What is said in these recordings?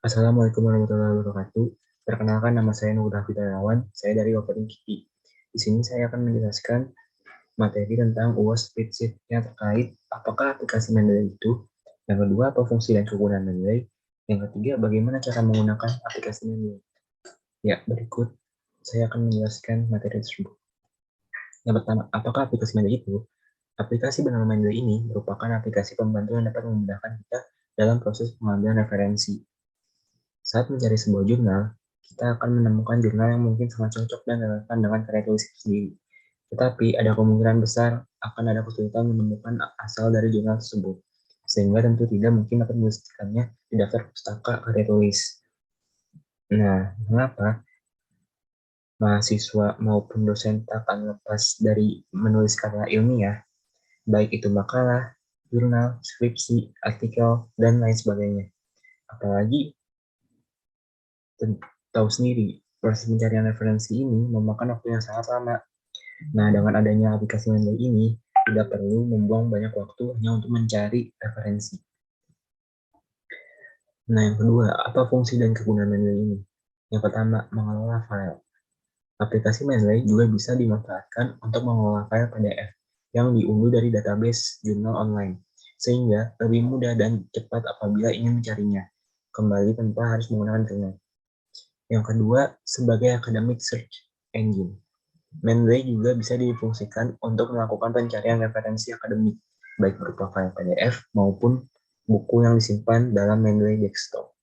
Assalamualaikum warahmatullahi wabarakatuh. Perkenalkan nama saya Nur Hafid Irawan, saya dari Operating Kipi. Di sini saya akan menjelaskan materi tentang UAS spreadsheet yang terkait apakah aplikasi Mendeley itu, yang kedua apa fungsi dan kegunaan Mendeley, yang ketiga bagaimana cara menggunakan aplikasi Mendeley. Ya, berikut saya akan menjelaskan materi tersebut. Yang pertama, apakah aplikasi Mendeley itu? Aplikasi bernama Mendeley ini merupakan aplikasi pembantu yang dapat memudahkan kita dalam proses pengambilan referensi. Saat mencari sebuah jurnal, kita akan menemukan jurnal yang mungkin sangat cocok dan relevan dengan karya tulis itu sendiri. Tetapi ada kemungkinan besar akan ada kesulitan menemukan asal dari jurnal tersebut, sehingga tentu tidak mungkin dapat menuliskannya di daftar pustaka karya tulis. Nah, mengapa mahasiswa maupun dosen tak akan lepas dari menulis karya ilmiah, baik itu makalah, jurnal, skripsi, artikel, dan lain sebagainya. Apalagi tahu sendiri, proses pencarian referensi ini memakan waktu yang sangat lama. Nah, dengan adanya aplikasi Mendeley ini, tidak perlu membuang banyak waktu hanya untuk mencari referensi. Nah, yang kedua, apa fungsi dan kegunaan Mendeley ini? Yang pertama, mengelola file. Aplikasi Mendeley juga bisa dimanfaatkan untuk mengelola file PDF yang diunduh dari database jurnal online, sehingga lebih mudah dan cepat apabila ingin mencarinya, kembali tanpa harus menggunakan internet. Yang kedua, sebagai academic search engine. Mendeley juga bisa difungsikan untuk melakukan pencarian referensi akademik, baik berupa file PDF maupun buku yang disimpan dalam Mendeley Desktop.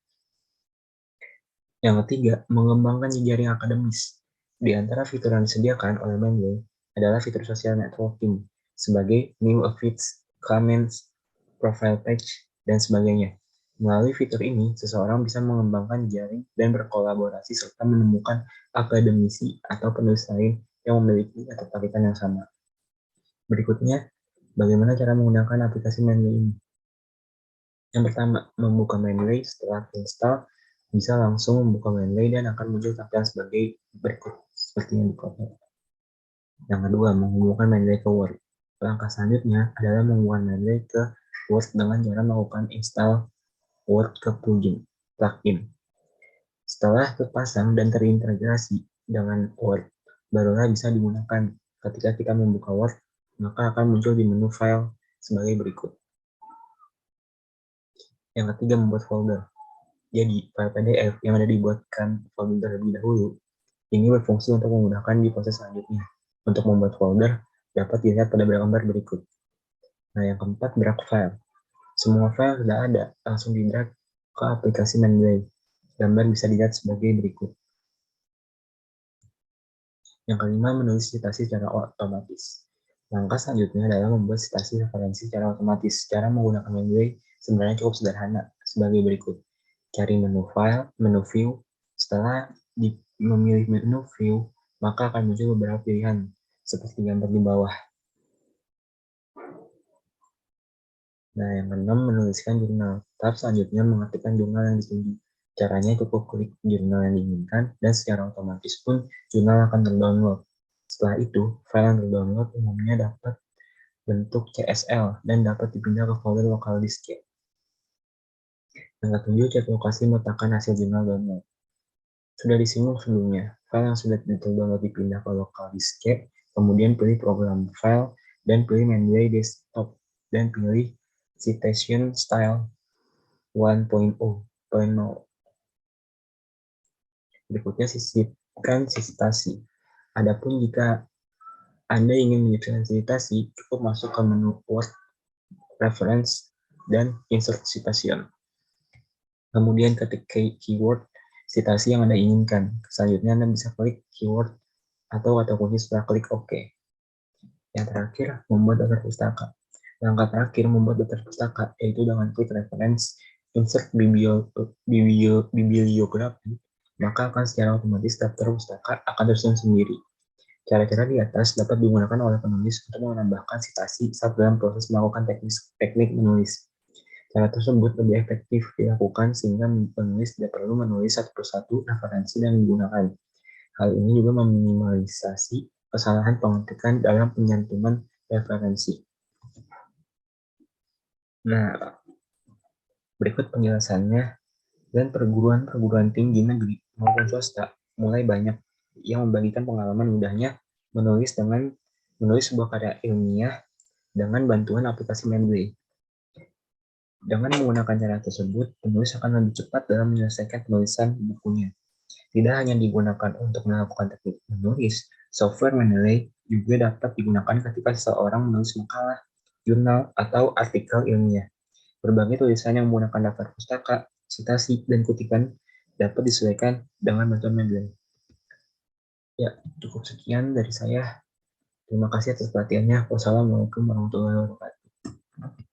Yang ketiga, mengembangkan jejaring akademis. Di antara fitur yang disediakan oleh Mendeley adalah fitur social networking sebagai new feeds, comments, profile page, dan sebagainya. Melalui fitur ini, seseorang bisa mengembangkan jejaring dan berkolaborasi serta menemukan akademisi atau penulis lain yang memiliki ketertarikan yang sama. Berikutnya, bagaimana cara menggunakan aplikasi Mendeley ini? Yang pertama, membuka Mendeley setelah install, bisa langsung membuka Mendeley dan akan muncul tampilan sebagai berikut, seperti yang di cover. Yang kedua, menghubungkan Mendeley ke Word. Langkah selanjutnya adalah menghubungkan Mendeley ke Word dengan cara melakukan install Word ke plugin. Setelah terpasang dan terintegrasi dengan Word, barulah bisa digunakan. Ketika kita membuka Word, maka akan muncul di menu file sebagai berikut. Yang ketiga, membuat folder. Jadi, file PDF yang ada dibuatkan folder terlebih dahulu, ini berfungsi untuk memudahkan di proses selanjutnya. Untuk membuat folder, dapat dilihat pada gambar berikut. Nah, yang keempat, drag file. Semua file sudah ada, langsung di-drag ke aplikasi Mendeley. Gambar bisa dilihat sebagai berikut. Yang kelima, menulis citasi secara otomatis. Langkah selanjutnya adalah membuat citasi referensi secara otomatis. Cara menggunakan Mendeley sebenarnya cukup sederhana, sebagai berikut. Cari menu file, menu view. Setelah memilih menu view, maka akan muncul beberapa pilihan, seperti gambar di bawah. Nah, yang keenam, menuliskan jurnal. Tahap selanjutnya mengetikkan jurnal yang dituju. Caranya cukup klik jurnal yang diinginkan, dan secara otomatis pun jurnal akan terdownload. Setelah itu, file yang terdownload umumnya dapat bentuk CSL dan dapat dipindah ke folder lokal disk. Yang ketujuh, cek lokasi meletakkan hasil jurnal download. Sudah disinggung sebelumnya, file yang sudah download dipindah ke lokal disk, kemudian pilih program file, dan pilih Mendeley Desktop, dan pilih Citation Style 1.0. Berikutnya, sisipkan citasi. Adapun jika Anda ingin menyisipkan citasi, cukup masuk ke menu Word, Reference, dan Insert Citation. Kemudian ketik keyword citasi yang Anda inginkan. Selanjutnya Anda bisa klik keyword atau kata kunci setelah klik OK. Yang terakhir, membuat daftar pustaka. Langkah terakhir membuat daftar pustaka, yaitu dengan klik reference, insert bibliografi, maka akan secara otomatis daftar pustaka akan tersusun sendiri. Cara-cara di atas dapat digunakan oleh penulis untuk menambahkan citasi saat dalam proses melakukan teknik menulis. Cara tersebut lebih efektif dilakukan sehingga penulis tidak perlu menulis satu persatu referensi yang digunakan. Hal ini juga meminimalisasi kesalahan pengetikan dalam penyantuman referensi. Nah, berikut penjelasannya Dan perguruan-perguruan tinggi negeri maupun swasta mulai banyak yang membagikan pengalaman mudahnya menulis sebuah karya ilmiah dengan bantuan aplikasi Mendeley. Dengan menggunakan cara tersebut, penulis akan lebih cepat dalam menyelesaikan penulisan bukunya. Tidak hanya digunakan untuk melakukan teknik menulis, software Mendeley juga dapat digunakan ketika seseorang menulis makalah, jurnal, atau artikel ilmiah. Berbagai tulisan yang menggunakan daftar pustaka, sitasi, dan kutipan dapat disesuaikan dengan bantuan Mendeley. Ya, cukup sekian dari saya. Terima kasih atas perhatiannya. Wassalamualaikum warahmatullahi wabarakatuh.